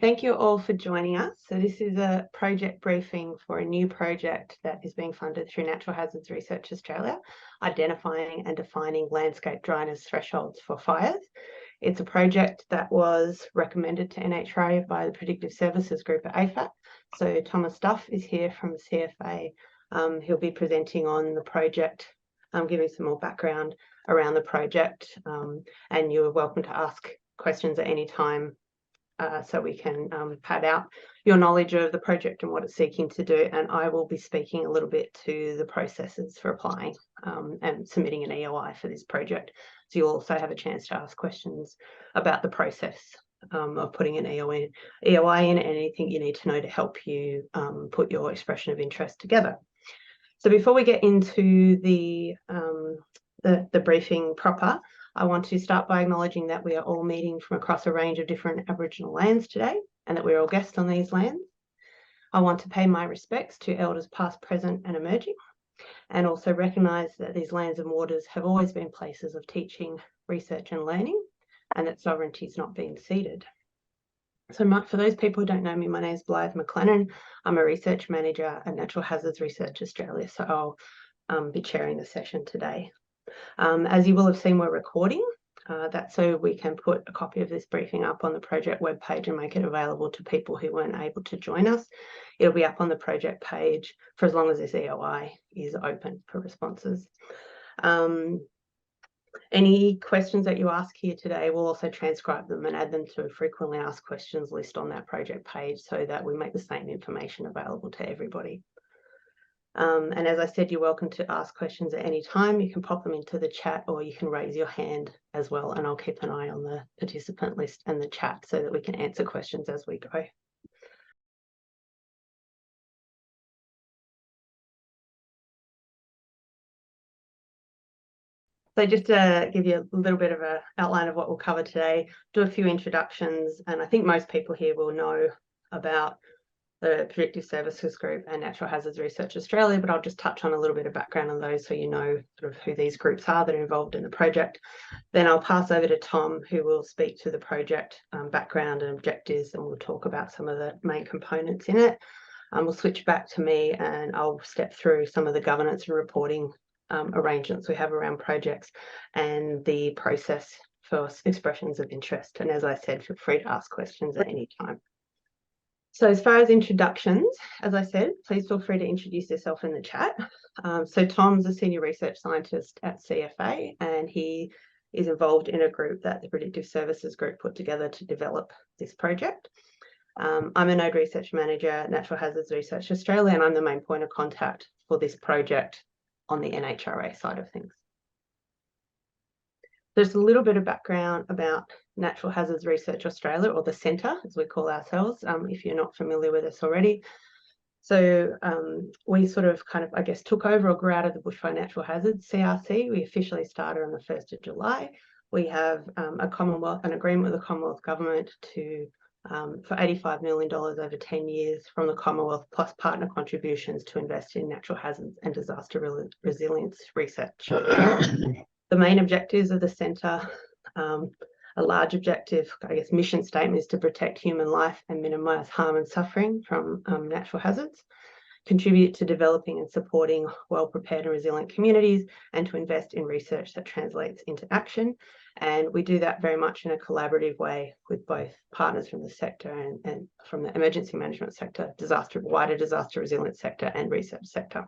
thank you all for joining us. So this is a project briefing for a new project that is being funded through Natural Hazards Research Australia, identifying and defining landscape dryness thresholds for fires. It's a project that was recommended to NHRA by the Predictive Services Group at AFAC. So Thomas Duff is here from the CFA. He'll be presenting on the project, giving some more background around the project, and you're welcome to ask questions at any time so we can pad out your knowledge of the project and what it's seeking to do. And I will be speaking a little bit to the processes for applying and submitting an EOI for this project. So you'll also have a chance to ask questions about the process of putting an EOI in, and anything you need to know to help you put your expression of interest together. So before we get into the briefing proper, I want to start by acknowledging that we are all meeting from across a range of different Aboriginal lands today, and that we're all guests on these lands. I want to pay my respects to elders past, present and emerging, and also recognise that these lands and waters have always been places of teaching, research and learning, and that sovereignty is not being ceded. So for those people who don't know me, my name is Blythe McLennan. I'm a research manager at Natural Hazards Research Australia, so I'll be chairing the session today. As you will have seen, we're recording. That's so we can put a copy of this briefing up on the project webpage and make it available to people who weren't able to join us. It'll be up on the project page for as long as this EOI is open for responses. Any questions that you ask here today, we'll also transcribe them and add them to a frequently asked questions list on that project page so that we make the same information available to everybody. And as I said, you're welcome to ask questions at any time. You can pop them into the chat or you can raise your hand as well, and I'll keep an eye on the participant list and the chat so that we can answer questions as we go. So just to give you a little bit of an outline of what we'll cover today, do a few introductions, and I think most people here will know about the Predictive Services Group and Natural Hazards Research Australia, but I'll just touch on a little bit of background on those so you know sort of who these groups are that are involved in the project. Then I'll pass over to Tom, who will speak to the project background and objectives, and we'll talk about some of the main components in it. We'll switch back to me and I'll step through some of the governance and reporting arrangements we have around projects and the process for expressions of interest. And as I said, feel free to ask questions at any time. So as far as introductions, as I said, please feel free to introduce yourself in the chat. So Tom's a senior research scientist at CFA, and he is involved in a group that the Predictive Services Group put together to develop this project. I'm a node research manager at Natural Hazards Research Australia, and I'm the main point of contact for this project on the NHRA side of things. There's a little bit of background about Natural Hazards Research Australia, or the Centre, as we call ourselves, if you're not familiar with us already. So we sort of I guess, took over or grew out of the Bushfire Natural Hazards, CRC. We officially started on the 1st of July. We have an agreement with the Commonwealth Government to for $85 million over 10 years from the Commonwealth, plus partner contributions to invest in natural hazards and disaster resilience research. The main objectives of the Centre, a large objective, I guess, mission statement is to protect human life and minimise harm and suffering from natural hazards, contribute to developing and supporting well-prepared and resilient communities, and to invest in research that translates into action. And we do that very much in a collaborative way with both partners from the sector and from the emergency management sector, wider disaster resilience sector and research sector.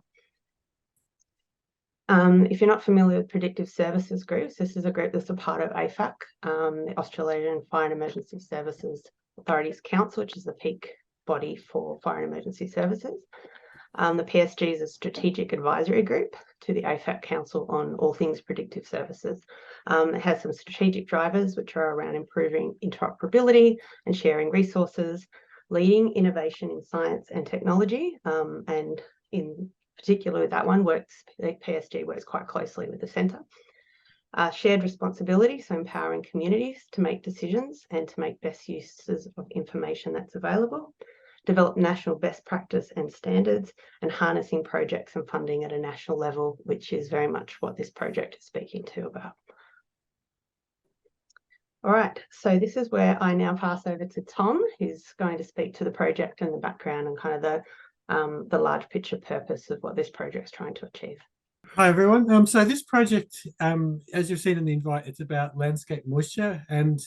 If you're not familiar with Predictive Services Groups, this is a group that's a part of AFAC, the Australian Fire and Emergency Services Authorities Council, which is the peak body for fire and emergency services. The PSG is a strategic advisory group to the AFAC Council on all things predictive services. It has some strategic drivers, which are around improving interoperability and sharing resources, leading innovation in science and technology, and in particular with that one, the PSG works quite closely with the Centre. Shared responsibility, so empowering communities to make decisions and to make best uses of information that's available. Develop national best practice and standards, and harnessing projects and funding at a national level, which is very much what this project is speaking to about. All right, so this is where I now pass over to Tom, who's going to speak to the project and the background and kind of the large picture purpose of what this project's trying to achieve. Hi everyone. So this project, as you've seen in the invite, it's about landscape moisture. And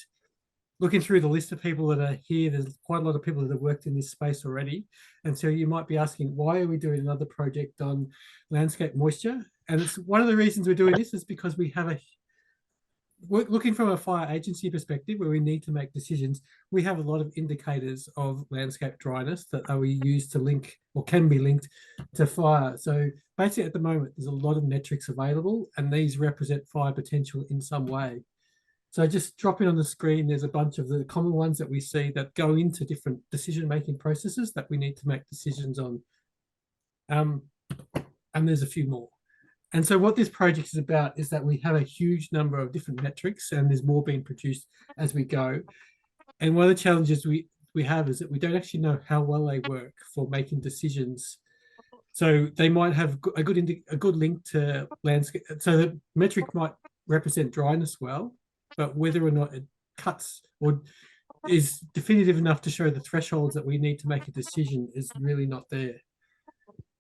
looking through the list of people that are here, there's quite a lot of people that have worked in this space already. And so you might be asking, why are we doing another project on landscape moisture? And it's one of the reasons we're doing this is because we're looking from a fire agency perspective where we need to make decisions. We have a lot of indicators of landscape dryness that are used to link or can be linked to fire. So basically at the moment, there's a lot of metrics available and these represent fire potential in some way. So just dropping on the screen, there's a bunch of the common ones that we see that go into different decision-making processes that we need to make decisions on. And there's a few more. And so what this project is about is that we have a huge number of different metrics and there's more being produced as we go. And one of the challenges we have is that we don't actually know how well they work for making decisions. So they might have a good link to landscape. So the metric might represent dryness well, but whether or not it cuts or is definitive enough to show the thresholds that we need to make a decision is really not there.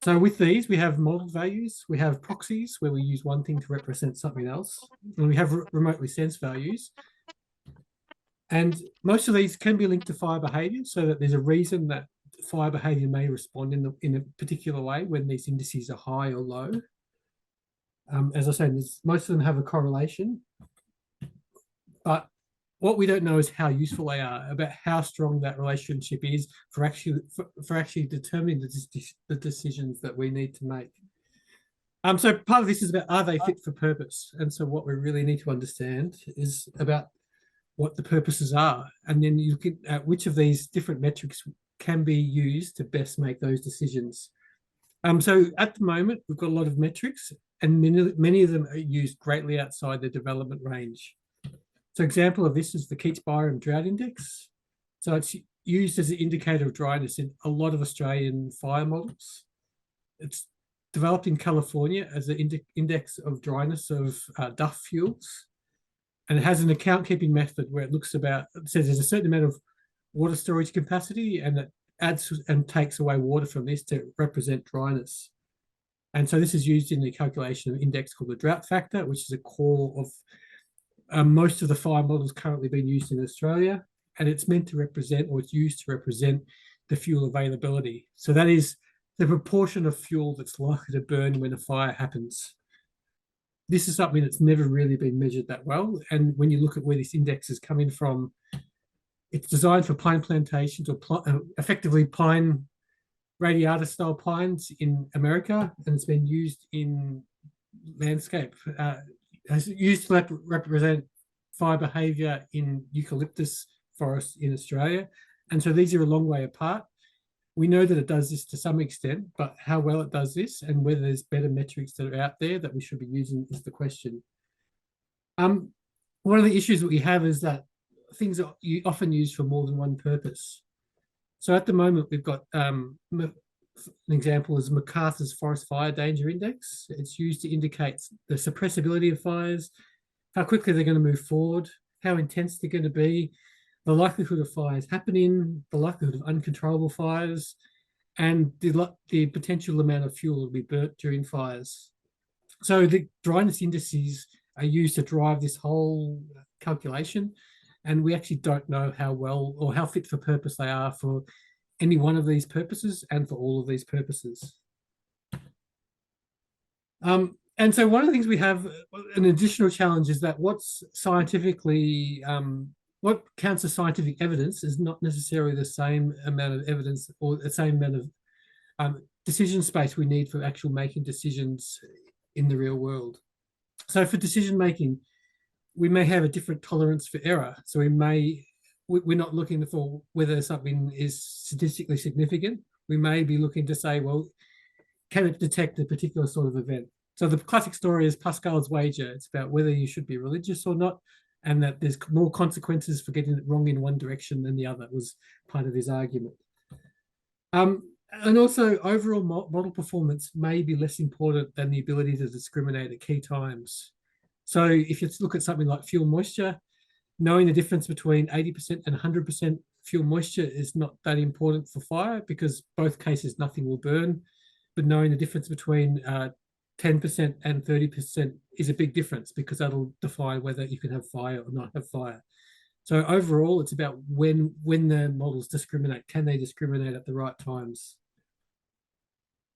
So with these, we have model values, we have proxies where we use one thing to represent something else, and we have remotely sensed values. And most of these can be linked to fire behavior so that there's a reason that fire behavior may respond in a particular way when these indices are high or low. As I said, most of them have a correlation, but what we don't know is how useful they are, about how strong that relationship is for actually determining the decisions that we need to make. So part of this is about, are they fit for purpose? And so what we really need to understand is about what the purposes are. And then you look at which of these different metrics can be used to best make those decisions. So at the moment, we've got a lot of metrics and many of them are used greatly outside the development range. So example of this is the Keats-Byram Drought Index. So it's used as an indicator of dryness in a lot of Australian fire models. It's developed in California as an index of dryness of duff fuels. And it has an account keeping method where it says there's a certain amount of water storage capacity and it adds and takes away water from this to represent dryness. And so this is used in the calculation of an index called the drought factor, which is a core of most of the fire models currently being used in Australia, and it's meant to represent, or it's used to represent, the fuel availability. So that is the proportion of fuel that's likely to burn when a fire happens. This is something that's never really been measured that well, and when you look at where this index is coming from, it's designed for pine plantations or effectively pine radiata style pines in America, and it's been used in landscape. It's used to represent fire behaviour in eucalyptus forests in Australia. And so these are a long way apart. We know that it does this to some extent, but how well it does this and whether there's better metrics that are out there that we should be using is the question. One of the issues that we have is that things are often used for more than one purpose. So at the moment, we've got an example is MacArthur's Forest Fire Danger Index. It's used to indicate the suppressibility of fires, how quickly they're going to move forward, how intense they're going to be, the likelihood of fires happening, the likelihood of uncontrollable fires, and the potential amount of fuel to be burnt during fires. So the dryness indices are used to drive this whole calculation, and we actually don't know how well or how fit for purpose they are for any one of these purposes and for all of these purposes. And so one of the things we have, an additional challenge is that what counts as scientific evidence is not necessarily the same amount of evidence or the same amount of decision space we need for actual making decisions in the real world. So for decision making, we may have a different tolerance for error. So we're not looking for whether something is statistically significant. We may be looking to say, well, can it detect a particular sort of event? So the classic story is Pascal's wager. It's about whether you should be religious or not, and that there's more consequences for getting it wrong in one direction than the other was part of his argument. And also overall model performance may be less important than the ability to discriminate at key times. So if you look at something like fuel moisture, knowing the difference between 80% and 100% fuel moisture is not that important for fire, because both cases nothing will burn. But knowing the difference between 10% and 30% is a big difference, because that'll define whether you can have fire or not have fire. So overall, it's about when the models discriminate, can they discriminate at the right times?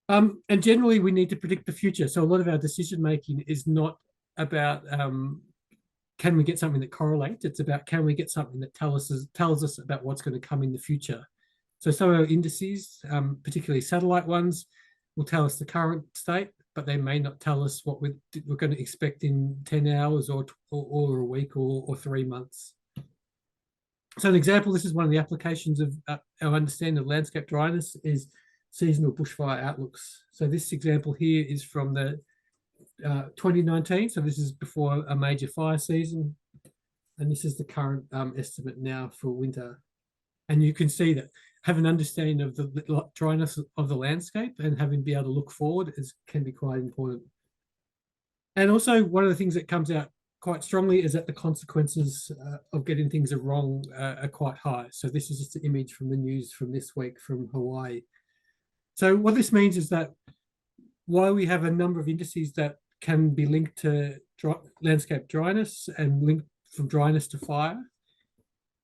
And generally, we need to predict the future. So a lot of our decision making is not about can we get something that correlates. It's about, can we get something that tells us about what's going to come in the future. So some of our indices, particularly satellite ones, will tell us the current state, but they may not tell us what we're going to expect in 10 hours or a week or 3 months. So an example, this is one of the applications of our understanding of landscape dryness, is seasonal bushfire outlooks. So this example here is from the 2019. So this is before a major fire season. And this is the current estimate now for winter. And you can see that having an understanding of the dryness of the landscape and having be able to look forward can be quite important. And also, one of the things that comes out quite strongly is that the consequences of getting things wrong are quite high. So this is just an image from the news from this week from Hawaii. So what this means is that while we have a number of indices that can be linked to landscape dryness and linked from dryness to fire,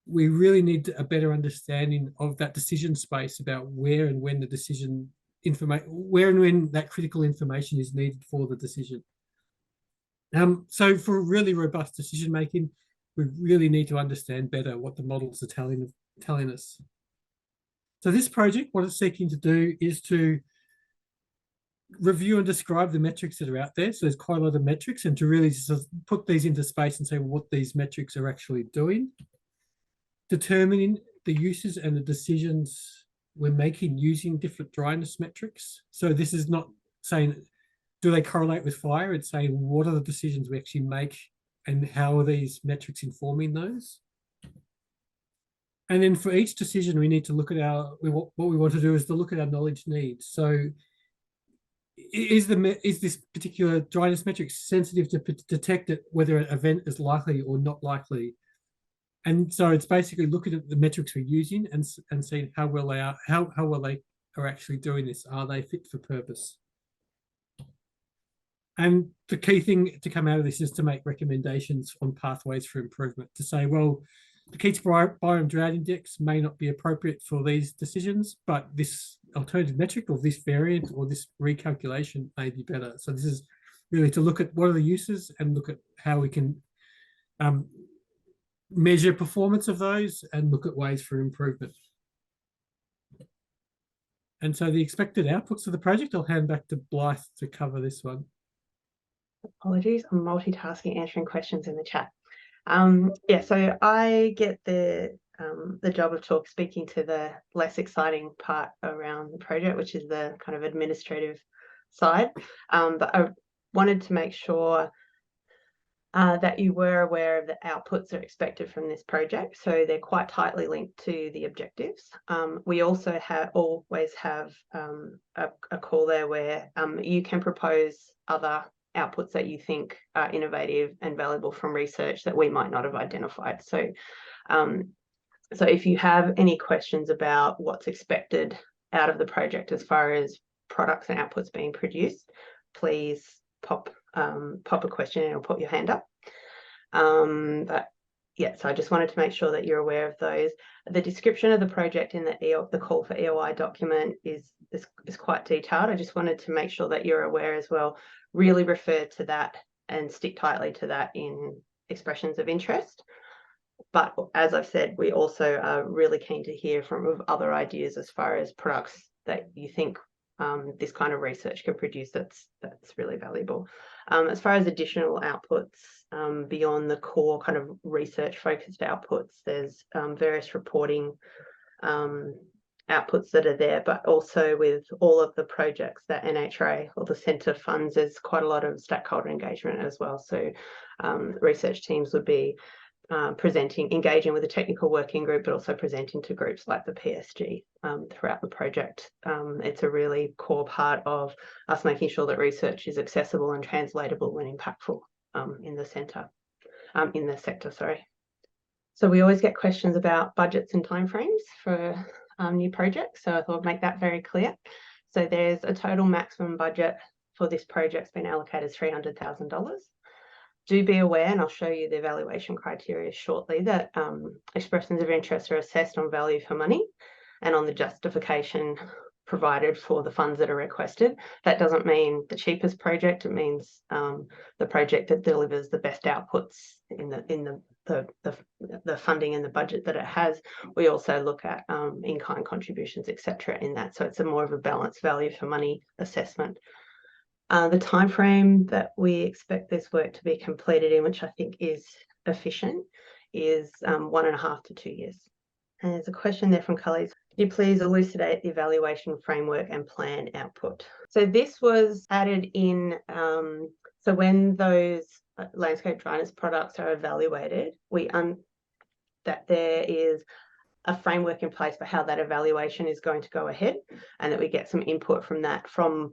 we really need a better understanding of that decision space about where and when the decision information, where and when that critical information is needed for the decision. So for really robust decision making, we really need to understand better what the models are telling us. So this project, what it's seeking to do is to review and describe the metrics that are out there. So there's quite a lot of metrics, and to really just put these into space and say what these metrics are actually doing. Determining the uses and the decisions we're making using different dryness metrics. So this is not saying, do they correlate with fire? It's saying, what are the decisions we actually make and how are these metrics informing those? And then for each decision, we need to look at what we want to do is to look at our knowledge needs. So is this particular dryness metric sensitive to detect whether an event is likely or not likely? And so it's basically looking at the metrics we're using and seeing how well they are actually doing this. Are they fit for purpose? And the key thing to come out of this is to make recommendations on pathways for improvement, to say, well, the Keats Biome Drought Index may not be appropriate for these decisions, but this alternative metric or this variant or this recalculation may be better. So this is really to look at what are the uses and look at how we can measure performance of those and look at ways for improvement. And so the expected outputs of the project, I'll hand back to Blythe to cover this one. Apologies, I'm multitasking, answering questions in the chat. Yeah, so I get the job of speaking to the less exciting part around the project, which is the kind of administrative side. But I wanted to make sure that you were aware of the outputs that are expected from this project. So they're quite tightly linked to the objectives. We also always have a call there where you can propose other outputs that you think are innovative and valuable from research that we might not have identified. So if you have any questions about what's expected out of the project as far as products and outputs being produced, please pop a question in or put your hand up. But yeah, so I just wanted to make sure that you're aware of those. The description of the project in the call for EOI document is quite detailed. I just wanted to make sure that you're aware as well. Really refer to that and stick tightly to that in expressions of interest. But as I've said, we also are really keen to hear from other ideas as far as products that you think this kind of research can produce that's really valuable. As far as additional outputs beyond the core kind of research focused outputs, there's various reporting outputs that are there, but also with all of the projects that NHRA or the centre funds, there's quite a lot of stakeholder engagement as well. So research teams would be engaging with the technical working group, but also presenting to groups like the PSG throughout the project. It's a really core part of us making sure that research is accessible and translatable and impactful in the sector. Sorry. So we always get questions about budgets and timeframes for new projects. So I thought I'd make that very clear. So there's a total maximum budget for this project's been allocated $300,000. Do be aware, and I'll show you the evaluation criteria shortly, that expressions of interest are assessed on value for money and on the justification provided for the funds that are requested. That doesn't mean the cheapest project. It means the project that delivers the best outputs in the funding and the budget that it has. We also look at in-kind contributions, etc. in that. So it's a more of a balanced value for money assessment. The time frame that we expect this work to be completed in, which I think is efficient, is 1.5 to 2 years. And there's a question there from colleagues. Could you please elucidate the evaluation framework and plan output? So this was added in, so when those landscape dryness products are evaluated, that there is a framework in place for how that evaluation is going to go ahead, and that we get some input from that from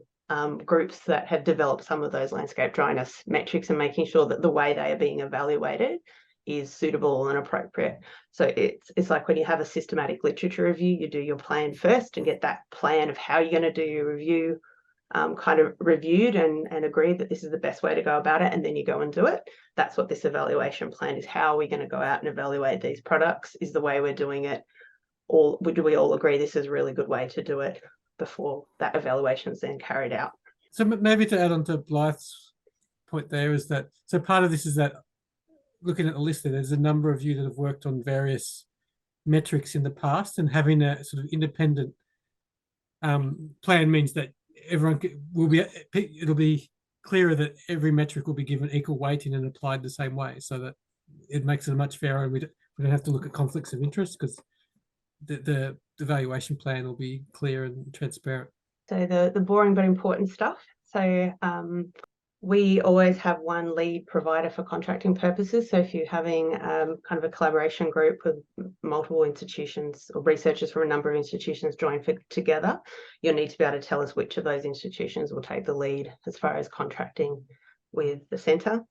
groups that have developed some of those landscape dryness metrics, and making sure that the way they are being evaluated is suitable and appropriate. So it's like when you have a systematic literature review, you do your plan first and get that plan of how you're going to do your review kind of reviewed and agreed that this is the best way to go about it, and then you go and do it. That's what this evaluation plan is. How are we going to go out and evaluate these products? Is the way we're doing it, or do we all agree this is a really good way to do it before that evaluation is then carried out? So maybe to add on to Blythe's point there, is that, so part of this is that looking at the list, there's a number of you that have worked on various metrics in the past, and having a sort of independent plan means that everyone will be, it'll be clearer that every metric will be given equal weighting and applied the same way, so that it makes it a much fairer, and we don't have to look at conflicts of interest, because the valuation plan will be clear and transparent. So the boring but important stuff. So we always have one lead provider for contracting purposes. So if you're having kind of a collaboration group with multiple institutions or researchers from a number of institutions join together, you'll need to be able to tell us which of those institutions will take the lead as far as contracting with the centre.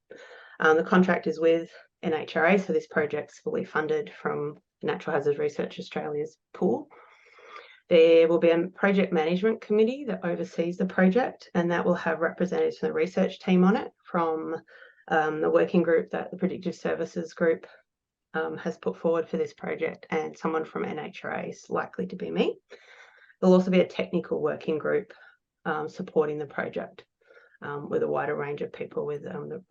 The contract is with NHRA, so this project's fully funded from Natural Hazards Research Australia's pool. There will be a project management committee that oversees the project, and that will have representatives from the research team on it, from the working group that the Predictive Services group has put forward for this project, and someone from NHRA is likely to be me. There'll also be a technical working group supporting the project with a wider range of people, with the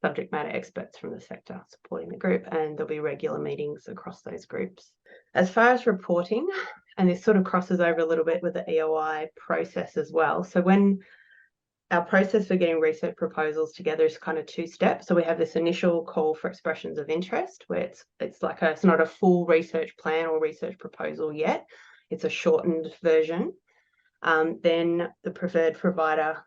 subject matter experts from the sector supporting the group, and there'll be regular meetings across those groups. As far as reporting, and this sort of crosses over a little bit with the EOI process as well. So when our process for getting research proposals together is kind of 2 steps. So we have this initial call for expressions of interest, where it's like it's not a full research plan or research proposal yet. It's a shortened version. Then the preferred provider,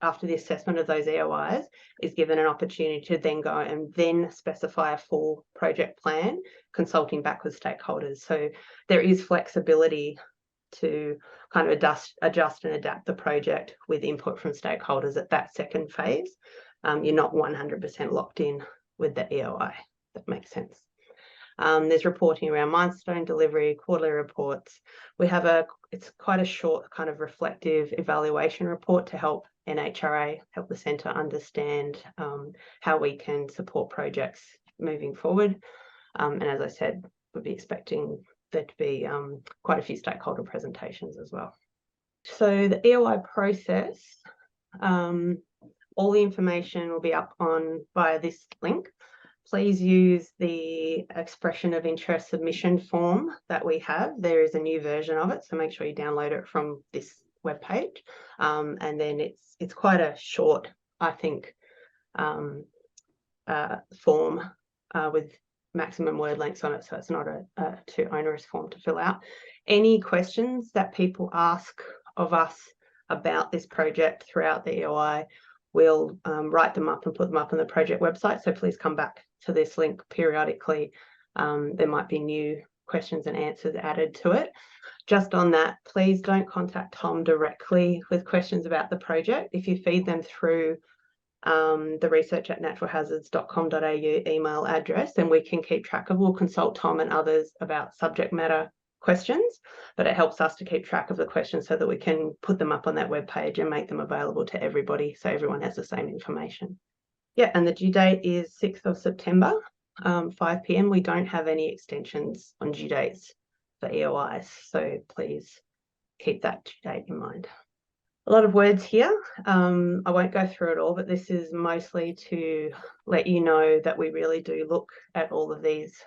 after the assessment of those EOIs, is given an opportunity to then go and then specify a full project plan, consulting back with stakeholders. So there is flexibility to kind of adjust and adapt the project with input from stakeholders at that second phase. You're not 100% locked in with the EOI. That makes sense. There's reporting around milestone delivery, quarterly reports. We have it's quite a short kind of reflective evaluation report to help NHRA, help the centre understand how we can support projects moving forward. And as I said, we'll be expecting there to be quite a few stakeholder presentations as well. So the EOI process, all the information will be up on via this link. Please use the expression of interest submission form that we have. There is a new version of it, so make sure you download it from this webpage. And then it's quite a short, I think, form with maximum word lengths on it, so it's not a too onerous form to fill out. Any questions that people ask of us about this project throughout the EOI, we'll write them up and put them up on the project website, so please come back to this link periodically. There might be new questions and answers added to it. Just on that, please don't contact Tom directly with questions about the project. If you feed them through the research@naturalhazards.com.au email address, and we can keep track of. We'll consult Tom and others about subject matter questions, but it helps us to keep track of the questions so that we can put them up on that web page and make them available to everybody so everyone has the same information. Yeah, and the due date is 6th of September, 5 p.m. We don't have any extensions on due dates for EOIs, so please keep that due date in mind. A lot of words here. I won't go through it all, but this is mostly to let you know that we really do look at all of these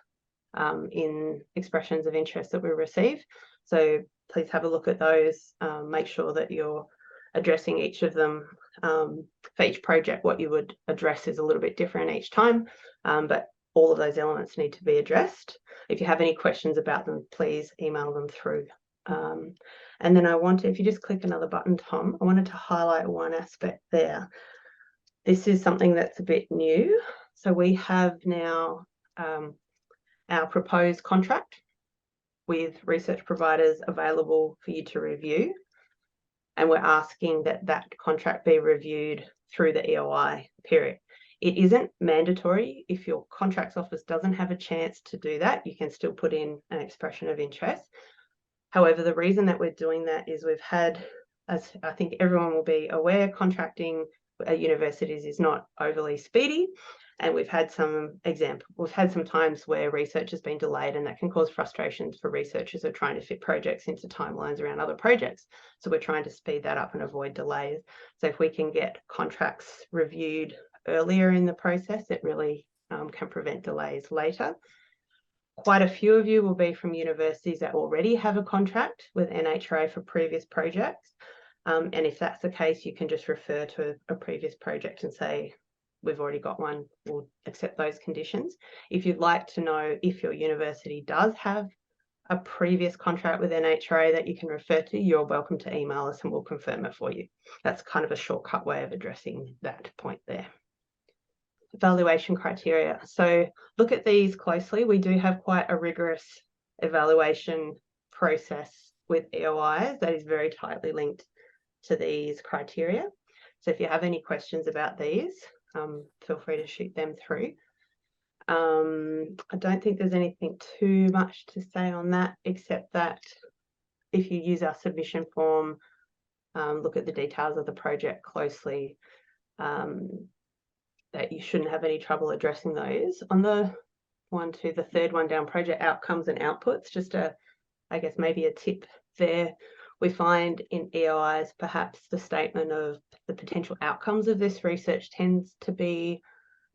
in expressions of interest that we receive. So please have a look at those. Make sure that you're addressing each of them. For each project, what you would address is a little bit different each time, but all of those elements need to be addressed. If you have any questions about them, please email them through. And then if you just click another button, Tom, I wanted to highlight one aspect there. This is something that's a bit new. So we have now our proposed contract with research providers available for you to review. And we're asking that that contract be reviewed through the EOI period. It isn't mandatory. If your contracts office doesn't have a chance to do that, you can still put in an expression of interest. However, the reason that we're doing that is we've had, as I think everyone will be aware, contracting at universities is not overly speedy. And we've had some times where research has been delayed, and that can cause frustrations for researchers who are trying to fit projects into timelines around other projects. So we're trying to speed that up and avoid delays. So if we can get contracts reviewed earlier in the process, it really can prevent delays later. Quite a few of you will be from universities that already have a contract with NHRA for previous projects. And if that's the case, you can just refer to a previous project and say, we've already got one, we'll accept those conditions. If you'd like to know if your university does have a previous contract with NHRA that you can refer to, you're welcome to email us and we'll confirm it for you. That's kind of a shortcut way of addressing that point there. Evaluation criteria. So look at these closely. We do have quite a rigorous evaluation process with EOIs that is very tightly linked to these criteria. So if you have any questions about these, feel free to shoot them through. I don't think there's anything too much to say on that, except that if you use our submission form, look at the details of the project closely, that you shouldn't have any trouble addressing those. On the third one down, project outcomes and outputs, just I guess maybe a tip there. We find in EOIs, perhaps the statement of the potential outcomes of this research tends to be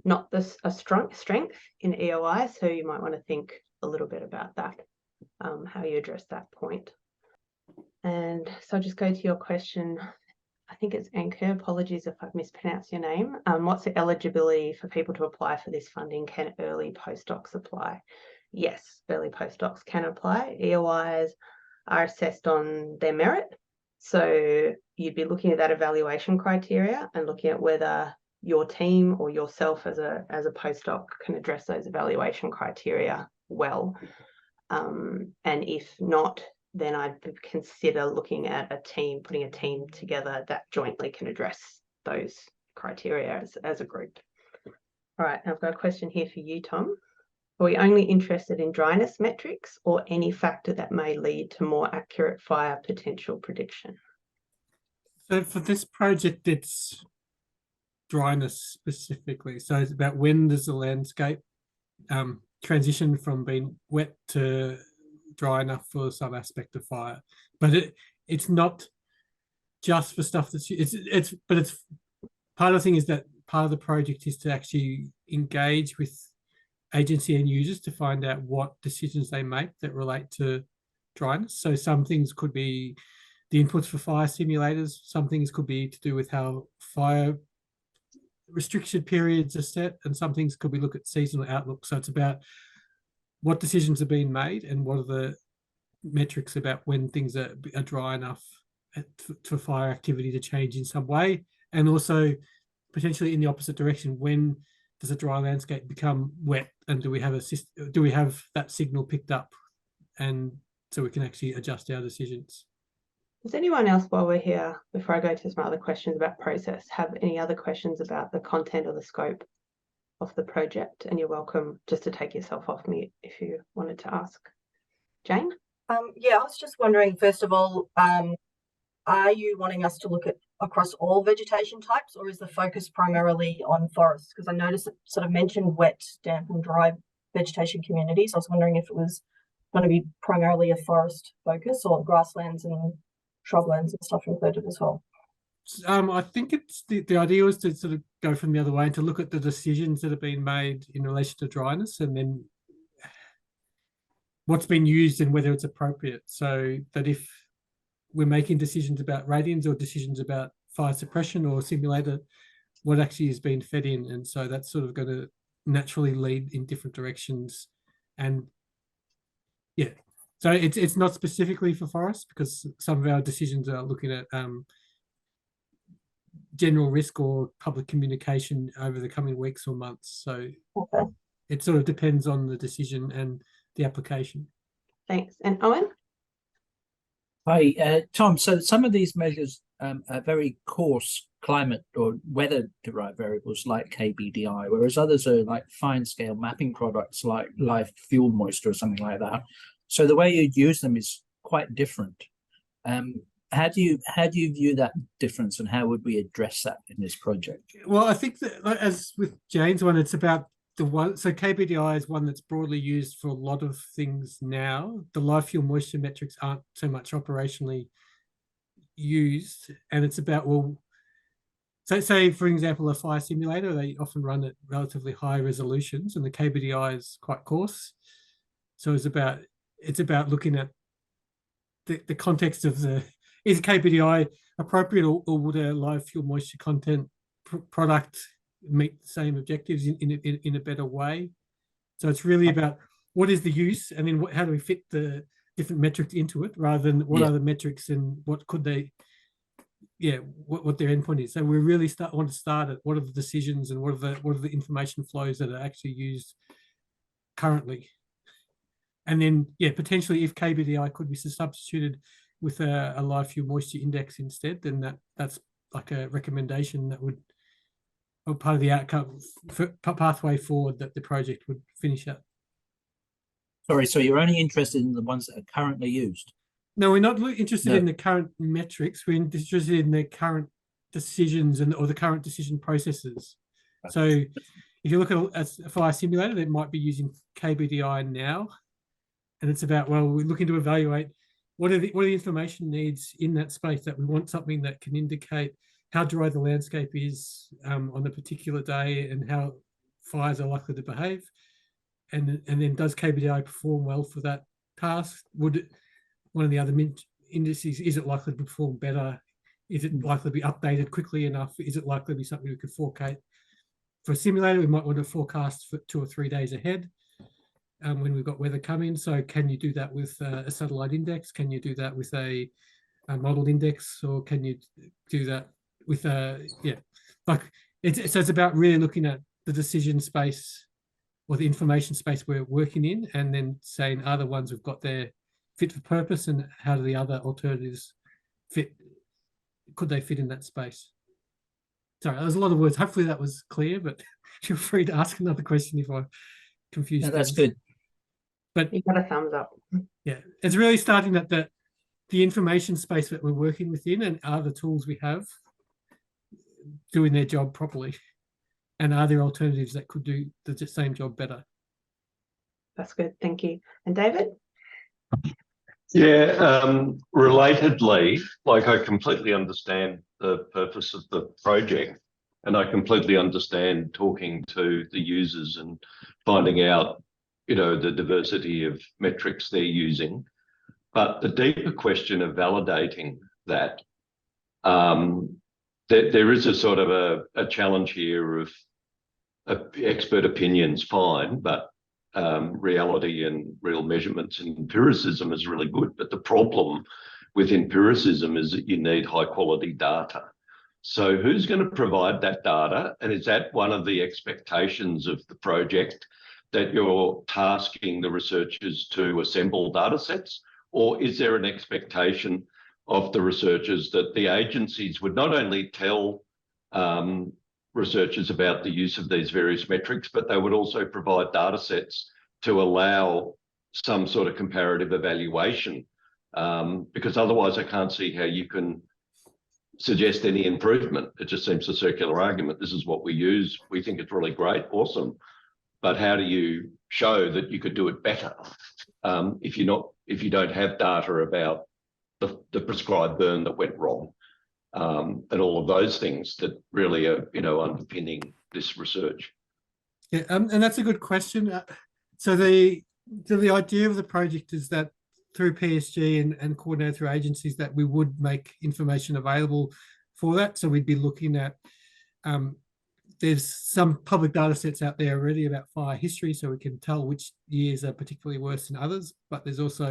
not a strong strength in EOI, so you might want to think a little bit about that, how you address that point. And so I'll just go to your question. I think it's Anchor. Apologies if I've mispronounced your name. What's the eligibility for people to apply for this funding? Can early postdocs apply? Yes, early postdocs can apply. EOIs are assessed on their merit. So you'd be looking at that evaluation criteria and looking at whether your team or yourself as a postdoc can address those evaluation criteria well. And if not, then I'd consider looking at putting a team together that jointly can address those criteria as a group. All right, I've got a question here for you, Tom. Are we only interested in dryness metrics or any factor that may lead to more accurate fire potential prediction? So for this project, it's dryness specifically. So it's about when does the landscape transition from being wet to dry enough for some aspect of fire. But it's not just for stuff that's it's part of the thing is that part of the project is to actually engage with agency and users to find out what decisions they make that relate to dryness. So some things could be the inputs for fire simulators, some things could be to do with how fire restriction periods are set, and some things could be look at seasonal outlook. So it's about what decisions are being made and what are the metrics about when things are dry enough for fire activity to change in some way, and also potentially in the opposite direction, when does a dry landscape become wet, and do we have that signal picked up, and so we can actually adjust our decisions. Does anyone else, while we're here, before I go to some other questions about process, have any other questions about the content or the scope of the project? And you're welcome just to take yourself off mute if you wanted to ask. Jane? Yeah, I was just wondering, first of all, are you wanting us to look at across all vegetation types, or is the focus primarily on forests? Because I noticed it sort of mentioned wet, damp and dry vegetation communities. I was wondering if it was going to be primarily a forest focus or grasslands and shrublands and stuff included as well. I think it's the idea was to sort of go from the other way and to look at the decisions that have been made in relation to dryness, and then what's been used and whether it's appropriate. So that if we're making decisions about radians or decisions about fire suppression or simulator, what actually is being fed in. And so that's sort of going to naturally lead in different directions. And yeah, so it's not specifically for forests, because some of our decisions are looking at general risk or public communication over the coming weeks or months. So Okay. it sort of depends on the decision and the application. Thanks. And Owen? Hi, Tom. So some of these measures are very coarse climate or weather-derived variables like KBDI, whereas others are like fine-scale mapping products like live fuel moisture or something like that. So the way you use them is quite different. How do you view that difference, and how would we address that in this project? Well, I think that, as with Jane's one, it's about the one. So KBDI is one that's broadly used for a lot of things now. The live fuel moisture metrics aren't so much operationally used, and it's about, well, so say for example a fire simulator, they often run at relatively high resolutions, and the KBDI is quite coarse. So it's about looking at the context of is KBDI appropriate, or would a live fuel moisture content product meet the same objectives in a better way? So it's really about what is the use, and then how do we fit the different metrics into it, rather than what are the metrics and what could they, what their endpoint is. So we really want to start at what are the decisions and what are the information flows that are actually used currently. And then, potentially if KBDI could be substituted with a live fuel moisture index instead, then that's like a recommendation that would, or part of the outcome pathway forward that the project would finish up. Sorry, so you're only interested in the ones that are currently used? No, we're not interested in the current metrics. We're interested in the current decisions or the current decision processes. So if you look at a fire simulator, they might be using KBDI now, and it's about, well, we're looking to evaluate what are the information needs in that space, that we want something that can indicate how dry the landscape is on a particular day and how fires are likely to behave. And then does KBDI perform well for that task? Would one of the other indices, is it likely to perform better? Is it likely to be updated quickly enough? Is it likely to be something we could forecast? For a simulator, we might want to forecast for 2 or 3 days ahead when we've got weather coming. So can you do that with a satellite index? Can you do that with a model index? Or can you do that with so it's about really looking at the decision space or the information space we're working in, and then saying, are the ones we've got there fit for purpose, and how do the other alternatives fit? Could they fit in that space? Sorry, there's a lot of words. Hopefully that was clear, but feel free to ask another question if I confused. No, that's good. But you got a thumbs up. Yeah, it's really starting at the information space that we're working within, and are the tools we have doing their job properly, and are there alternatives that could do the same job better? That's good, thank you. And David? Yeah, relatedly, like, I completely understand the purpose of the project, and I completely understand talking to the users and finding out, the diversity of metrics they're using. But the deeper question of validating that, there is a sort of a challenge here of expert opinions, fine, but reality and real measurements and empiricism is really good. But the problem with empiricism is that you need high quality data. So who's going to provide that data? And is that one of the expectations of the project, that you're tasking the researchers to assemble data sets? Or is there an expectation of the researchers that the agencies would not only tell researchers about the use of these various metrics, but they would also provide data sets to allow some sort of comparative evaluation, because otherwise I can't see how you can suggest any improvement. It just seems a circular argument. This is what we use. We think it's really great, awesome. But how do you show that you could do it better if you don't have data about the prescribed burn that went wrong, and all of those things that really are, underpinning this research? Yeah, and that's a good question. So the idea of the project is that through PSG and coordinated through agencies, that we would make information available for that. So we'd be looking at, there's some public data sets out there already about fire history, so we can tell which years are particularly worse than others, but there's also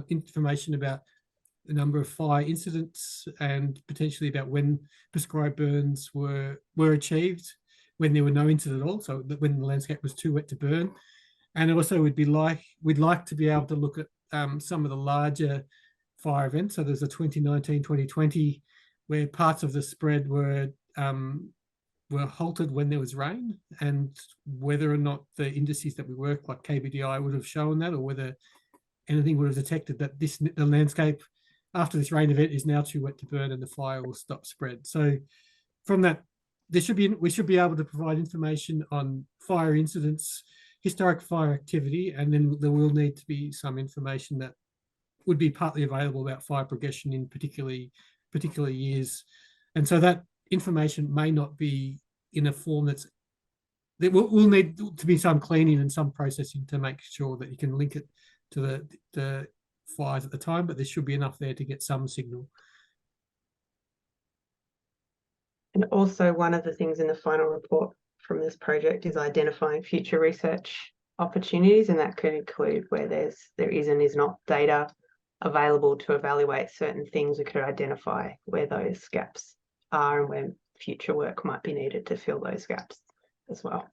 information about the number of fire incidents and potentially about when prescribed burns were achieved, when there were no incidents at all, so that when the landscape was too wet to burn. And also we'd like to be able to look at some of the larger fire events. So there's a 2019, 2020, where parts of the spread were halted when there was rain, and whether or not the indices that we work, like KBDI, would have shown that, or whether anything would have detected that the landscape after this rain event is now too wet to burn and the fire will stop spread. So from that, we should be able to provide information on fire incidents, historic fire activity, and then there will need to be some information that would be partly available about fire progression in particular years. And so that information may not be in a form that will need to be some cleaning and some processing to make sure that you can link it to the fires at the time, but there should be enough there to get some signal. And also, one of the things in the final report from this project is identifying future research opportunities, and that could include where there is and is not data available to evaluate certain things. We could identify where those gaps are and where future work might be needed to fill those gaps as well.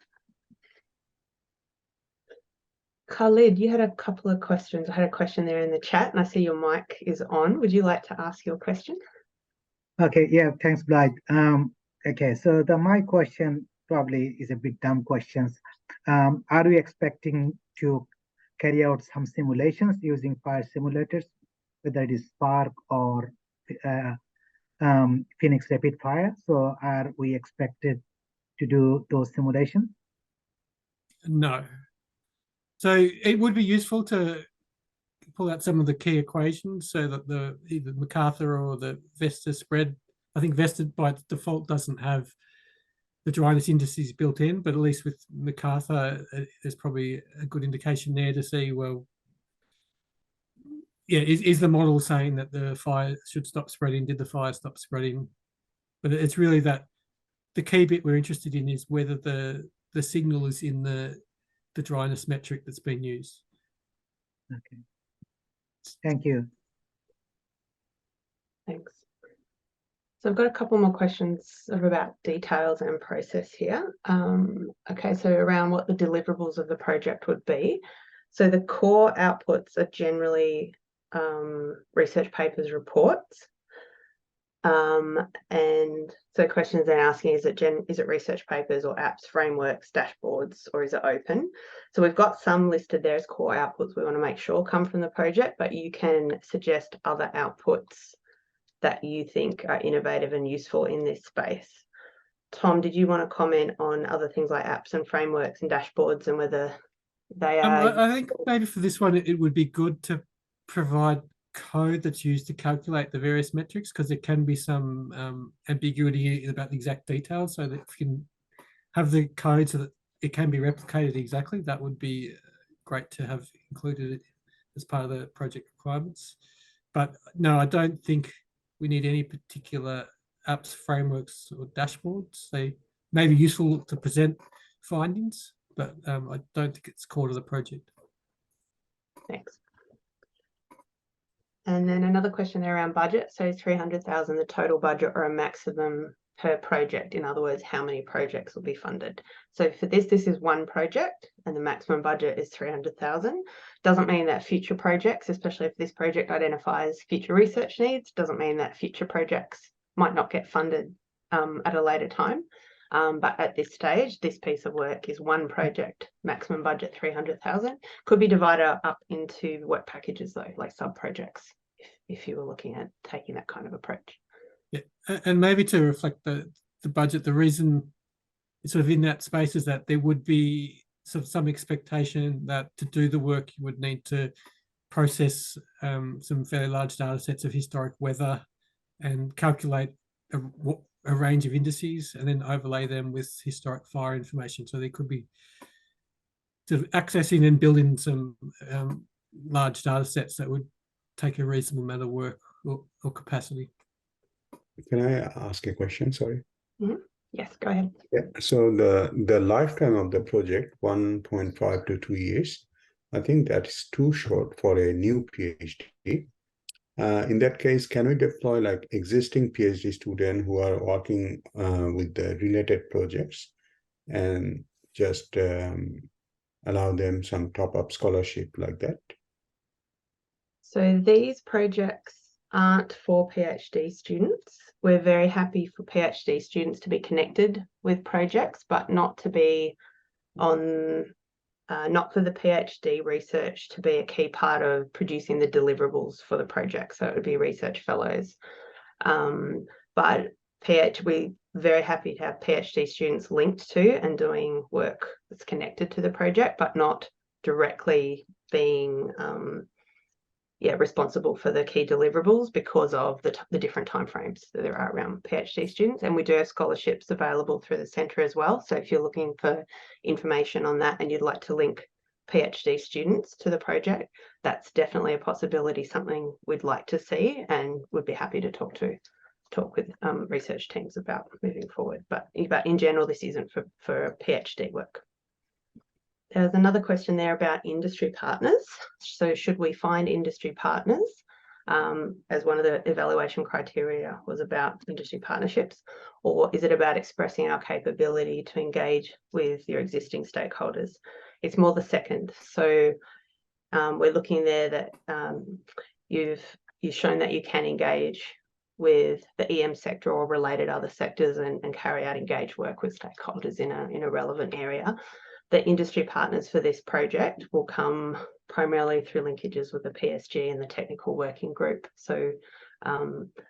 Khalid, you had a couple of questions. I had a question there in the chat, and I see your mic is on. Would you like to ask your question? Okay, yeah, thanks, Blythe. Okay, so my question probably is a bit dumb questions. Are we expecting to carry out some simulations using fire simulators, whether it is Spark or Phoenix Rapid Fire? So are we expected to do those simulations? No. So it would be useful to pull out some of the key equations so that either MacArthur or the Vesta spread, I think Vesta by default doesn't have the dryness indices built in, but at least with MacArthur, there's probably a good indication there to see, well, yeah, is the model saying that the fire should stop spreading? Did the fire stop spreading? But it's really that the key bit we're interested in is whether the signal is in the dryness metric that's been used. Okay. Thank you. Thanks. So I've got a couple more questions about details and process here. Okay, so around what the deliverables of the project would be. So the core outputs are generally research papers, reports. And so questions they're asking, is it research papers or apps, frameworks, dashboards, or is it open? So we've got some listed there as core outputs we want to make sure come from the project, but you can suggest other outputs that you think are innovative and useful in this space. Tom, did you want to comment on other things like apps and frameworks and dashboards and whether they are? I think maybe for this one, it would be good to provide code that's used to calculate the various metrics, because there can be some ambiguity about the exact details. So that if you can have the code so that it can be replicated exactly, that would be great to have included as part of the project requirements. But no, I don't think we need any particular apps, frameworks, or dashboards. They may be useful to present findings, but I don't think it's core to the project. Thanks. And then another question there around budget. So is 300,000 the total budget or a maximum per project. In other words, how many projects will be funded. So for this is one project and the maximum budget is 300,000. Doesn't mean that future projects, especially if this project identifies future research needs, doesn't mean that future projects might not get funded at a later time. But at this stage, this piece of work is one project, maximum budget 300,000. Could be divided up into work packages though, like sub-projects, if you were looking at taking that kind of approach. Yeah, and maybe to reflect the budget, the reason it's sort of in that space is that there would be sort of some expectation that to do the work you would need to process some fairly large data sets of historic weather and calculate a range of indices and then overlay them with historic fire information. So there could be sort of accessing and building some large data sets that would take a reasonable amount of work or capacity. Can I ask a question? Sorry. Mm-hmm. Yes, go ahead. Yeah. So the lifetime of the project, 1.5 to 2 years, I think that's too short for a new PhD. In that case, can we deploy like existing PhD students who are working with the related projects and just allow them some top-up scholarship like that? So these projects aren't for PhD students. We're very happy for PhD students to be connected with projects, but not to be on not for the PhD research to be a key part of producing the deliverables for the project. So it would be research fellows. But we're very happy to have PhD students linked to and doing work that's connected to the project, but not directly being responsible for the key deliverables because of the different timeframes that there are around PhD students. And we do have scholarships available through the centre as well. So if you're looking for information on that and you'd like to link PhD students to the project, that's definitely a possibility, something we'd like to see and would be happy to talk with research teams about moving forward. But in general, this isn't for PhD work. There's another question there about industry partners. So should we find industry partners? As one of the evaluation criteria was about industry partnerships, or is it about expressing our capability to engage with your existing stakeholders? It's more the second. So we're looking there that you've shown that you can engage with the EM sector or related other sectors and carry out engaged work with stakeholders in a relevant area. The industry partners for this project will come primarily through linkages with the PSG and the technical working group. So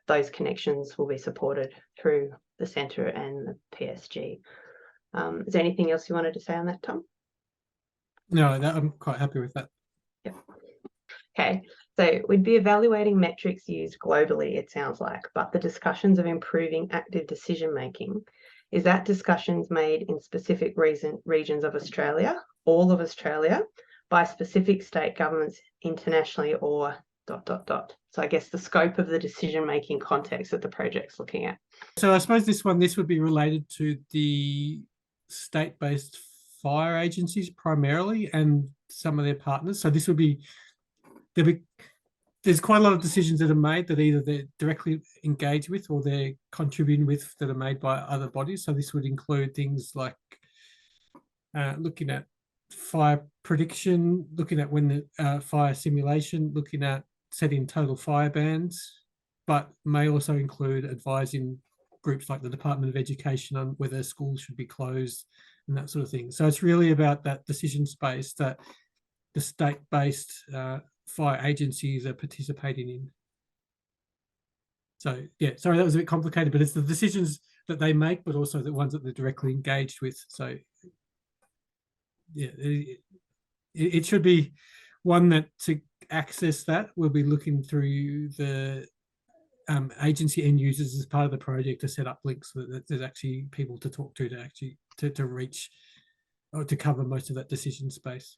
those connections will be supported through the centre and the PSG. Is there anything else you wanted to say on that, Tom? No, I'm quite happy with that. Yeah. Okay, so we'd be evaluating metrics used globally, it sounds like, but the discussions of improving active decision making, is that discussions made in specific regions of Australia, all of Australia, by specific state governments internationally or ... So I guess the scope of the decision-making context that the project's looking at. So I suppose this would be related to the state-based fire agencies primarily and some of their partners. So this would be, there's quite a lot of decisions that are made that either they're directly engaged with or they're contributing with that are made by other bodies. So this would include things like looking at fire prediction, looking at when the fire simulation, looking at setting total fire bans, but may also include advising groups like the Department of Education on whether schools should be closed and that sort of thing. So it's really about that decision space that the state-based fire agencies are participating in. So yeah, sorry, that was a bit complicated, but it's the decisions that they make, but also the ones that they're directly engaged with. So yeah, it should be one that to access that, we'll be looking through the agency end users as part of the project to set up links so that there's actually people to talk to actually to reach or to cover most of that decision space.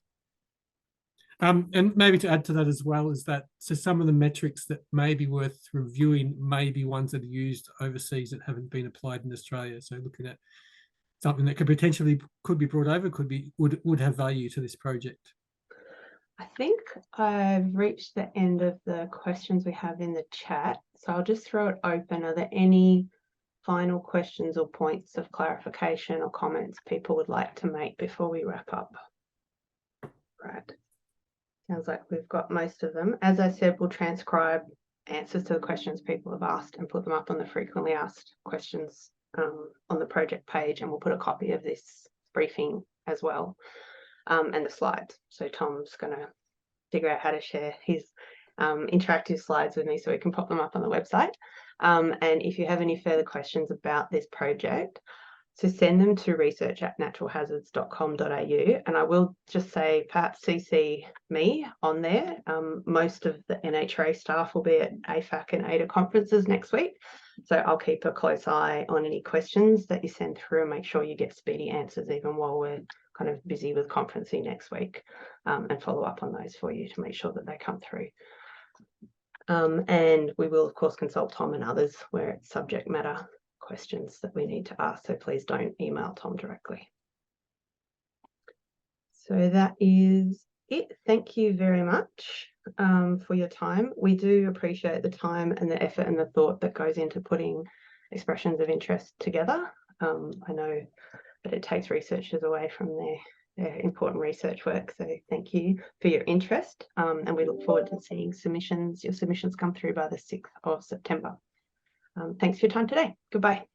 And maybe to add to that as well is that so some of the metrics that may be worth reviewing may be ones that are used overseas that haven't been applied in Australia. So looking at something that could potentially be brought over, would have value to this project. I think I've reached the end of the questions we have in the chat, so I'll just throw it open. Are there any final questions or points of clarification or comments people would like to make before we wrap up? Right. Sounds like we've got most of them. As I said, we'll transcribe answers to the questions people have asked and put them up on the frequently asked questions on the project page, and we'll put a copy of this briefing as well, and the slides. So Tom's going to figure out how to share his interactive slides with me so we can pop them up on the website. And if you have any further questions about this project, so send them to research@naturalhazards.com.au, and I will just say perhaps CC me on there. Most of the NHRA staff will be at AFAC and ADA conferences next week, so I'll keep a close eye on any questions that you send through and make sure you get speedy answers even while we're kind of busy with conferencing next week, and follow up on those for you to make sure that they come through. And we will of course consult Tom and others where it's subject matter questions that we need to ask, so please don't email Tom directly. So that is it. Thank you very much for your time. We do appreciate the time and the effort and the thought that goes into putting expressions of interest together. I know that it takes researchers away from their important research work, so thank you for your interest, and we look forward to seeing your submissions come through by the 6th of September. Thanks for your time today. Goodbye.